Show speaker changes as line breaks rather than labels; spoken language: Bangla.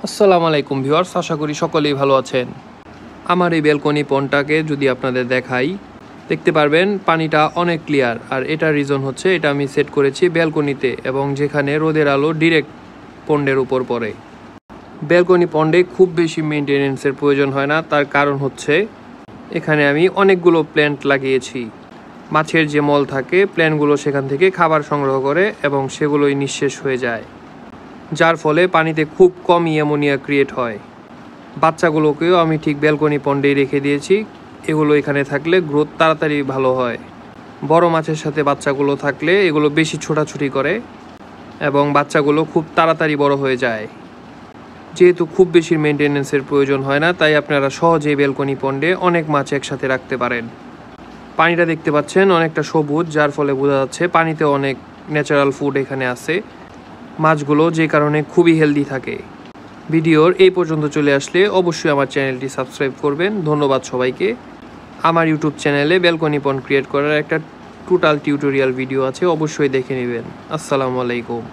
আসসালামু আলাইকুম ভিউয়ার্স, আশা করি সকলেই ভালো আছেন। আমার এই ব্যালকনি পন্ডটাকে যদি আপনাদের দেখাই, দেখতে পারবেন পানিটা অনেক ক্লিয়ার। আর এটার রিজন হচ্ছে এটা আমি সেট করেছি ব্যালকনিতে, এবং যেখানে রোদের আলো ডিরেক্ট পন্ডের উপর পড়ে। ব্যালকনি পন্ডে খুব বেশি মেনটেনেন্সের প্রয়োজন হয় না। তার কারণ হচ্ছে এখানে আমি অনেকগুলো প্ল্যান্ট লাগিয়েছি। মাছের যে মল থাকে, প্ল্যান্টগুলো সেখান থেকে খাবার সংগ্রহ করে এবং সেগুলোই নিঃশেষ হয়ে যায়, যার ফলে পানিতে খুব কমই অ্যামোনিয়া ক্রিয়েট হয়। বাচ্চাগুলোকেও আমি ঠিক ব্যালকনি পন্ডেই রেখে দিয়েছি। এগুলো এখানে থাকলে গ্রোথ তাড়াতাড়ি ভালো হয়। বড় মাছের সাথে বাচ্চাগুলো থাকলে এগুলো বেশি ছোটাছুটি করে এবং বাচ্চাগুলো খুব তাড়াতাড়ি বড় হয়ে যায়। যেহেতু খুব বেশি মেনটেনেন্সের প্রয়োজন হয় না, তাই আপনারা সহজেই ব্যালকনি পন্ডে অনেক মাছ একসাথে রাখতে পারেন। পানিটা দেখতে পাচ্ছেন অনেকটা সবুজ, যার ফলে বোঝা যাচ্ছে পানিতে অনেক ন্যাচারাল ফুড এখানে আছে মাছগুলো, যে কারণে খুবই হেলদি থাকে। ভিডিওর এই পর্যন্ত চলে আসলে অবশ্যই আমার চ্যানেলটি সাবস্ক্রাইব করবেন। ধন্যবাদ সবাইকে। আমার ইউটিউব চ্যানেলে ব্যালকনি পন্ড ক্রিয়েট করার একটা টোটাল টিউটোরিয়াল ভিডিও আছে, অবশ্যই দেখে নেবেন। আসসালামু আলাইকুম।